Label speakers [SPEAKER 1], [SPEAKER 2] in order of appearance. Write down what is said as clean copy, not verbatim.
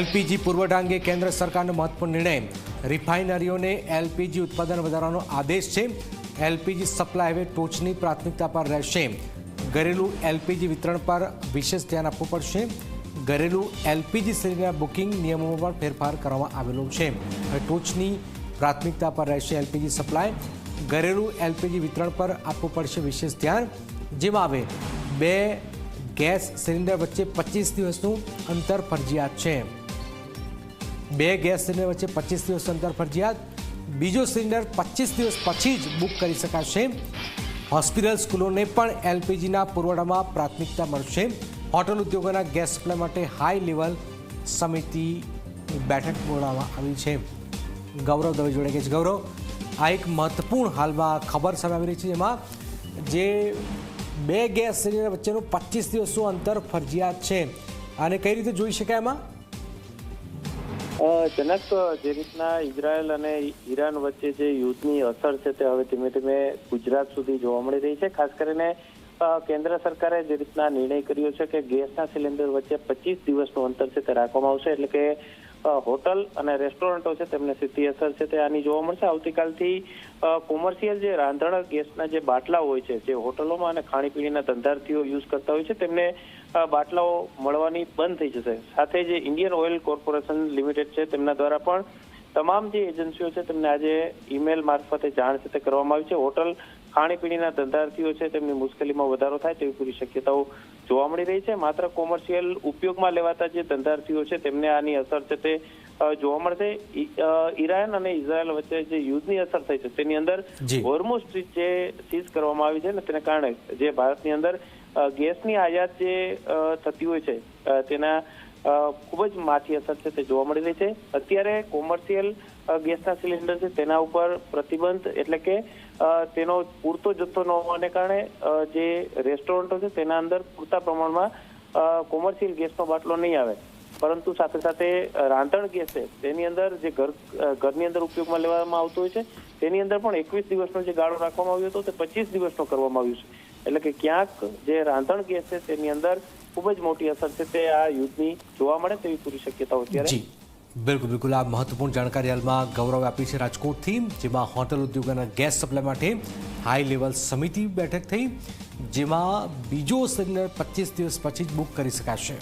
[SPEAKER 1] LPG પુરવઠા અંગે કેન્દ્ર સરકારનો મહત્વપૂર્ણ નિર્ણય। રિફાઇનરીઓને એલપીજી ઉત્પાદન વધારવાનો આદેશ છે। એલપીજી સપ્લાય હવે ટોચની પ્રાથમિકતા પર રહેશે। ઘરેલું એલપીજી વિતરણ પર વિશેષ ધ્યાન આપવું પડશે। ઘરેલું એલપીજી સિલિન્ડર બુકિંગ નિયમોમાં પણ ફેરફાર કરવામાં આવેલો છે। હવે ટોચની પ્રાથમિકતા પર રહેશે એલપીજી સપ્લાય। ઘરેલું એલપીજી વિતરણ પર આપવું પડશે વિશેષ ધ્યાન, જેમાં હવે બે ગેસ સિલિન્ડર વચ્ચે 25 દિવસનું અંતર ફરજિયાત છે। બે ગેસ સિલિન્ડર વચ્ચે 25 દિવસ અંતર ફરજિયાત। બીજો સિલિન્ડર 25 દિવસ પછી જ બુક કરી શકાશે। હોસ્પિટલ સ્કૂલોને પણ એલપીજીના પુરવઠામાં પ્રાથમિકતા મળશે। હોટલ ઉદ્યોગોના ગેસ સપ્લાય માટે હાઈ લેવલ સમિતિની બેઠક બોલાવવામાં આવી છે। ગૌરવ દવે જોડે કે છે। ગૌરવ, આ એક મહત્વપૂર્ણ હાલમાં ખબર સામે આવી રહી છે, જેમાં જે બે ગેસ સિલિન્ડર વચ્ચેનું 25 દિવસનું અંતર ફરજિયાત છે, અને કઈ રીતે જોઈ શકાય એમાં?
[SPEAKER 2] જનક, જે રીતના ઇઝરાયલ અને ઈરાન વચ્ચે જે યુદ્ધની અસર છે તે હવે ધીમે ધીમે ગુજરાત સુધી જોવા મળી રહી છે। ખાસ કરીને કેન્દ્ર સરકારે જે રીતના નિર્ણય કર્યો છે કે ગેસના સિલિન્ડર વચ્ચે 25 દિવસનું અંતર છે તે રાખવામાં આવશે, એટલે કે હોટલ અને રેસ્ટોરન્ટો છે તેમને સીધી અસર છે તે આની જોવા મળશે। આવતીકાલથી કોમર્શિયલ જે રાંધણ ગેસના જે બાટલાઓ હોય છે, જે હોટલોમાં અને ખાણીપીણીના ધંધાર્થીઓ યુઝ કરતા હોય છે, તેમને બાટલાઓ મળવાની બંધ થઈ જશે। સાથે જે ઇન્ડિયન ઓઇલ કોર્પોરેશન લિમિટેડ છે તેમના દ્વારા પણ તમામ જે એજન્સીઓ છે તેમને આજે ઈમેલ મારફતે જાણ છે તે કરવામાં આવી છે। હોટલ ખાણીપીણીના ધંધાર્થીઓ છે તેમની મુશ્કેલીમાં વધારો થાય તેવી પૂરી શક્યતાઓ જોવા મળી રહી છે। માત્ર કોમર્શિયલ ઉપયોગમાં લેવાતા જે ધંધાર્થીઓ છે તેમને આની અસર છે તે જોવા મળશે। ઈરાન અને ઇઝરાયલ વચ્ચે જે યુદ્ધની અસર થઈ છે તેની અંદર હોર્મુઝ સ્ટ્રીટ જે સીઝ કરવામાં આવી છે ને, તેને કારણે જે ભારતની અંદર ગેસની આયાત જે થતી હોય છે તેના ખૂબ જ માઠી અસર છે તે જોવા મળી રહી છે। અત્યારે કોમર્શિયલ ગેસના સિલિન્ડર છે તેના ઉપર પ્રતિબંધ, એટલે કે તેનો પૂરતો જથ્થો ન હોવાને કારણે જે રેસ્ટોરન્ટો છે તેના અંદર પૂરતા પ્રમાણમાં કોમર્શિયલ ગેસનો બાટલો નહીં આવે, પરંતુ સાથે સાથે રાંધણ ગેસ છે તેની અંદર જે ઘરની અંદર ઉપયોગમાં લેવામાં આવતો હોય છે તેની અંદર પણ 21 દિવસનો જે ગાળો રાખવામાં આવ્યો હતો તે 25 દિવસનો કરવામાં આવ્યો છે। એટલે કે ક્યાંક જે રાંધણ ગેસ છે તેની અંદર ખૂબ જ મોટી અસર છે તે આ યુદ્ધની જોવા મળે તેવી પૂરી શક્યતાઓ અત્યારે।
[SPEAKER 1] બિલકુલ બિલકુલ, આ મહત્વપૂર્ણ જાણકારી હાલમાં ગૌરવ આપી છે રાજકોટથી, જેમાં હોટલ ઉદ્યોગ અને ગેસ સપ્લાય માટે હાઈ લેવલ સમિતિ બેઠક થઈ, જેમાં બીજો સિલિન્ડર 25 દિવસ પછી જ બુક કરી શકાશે।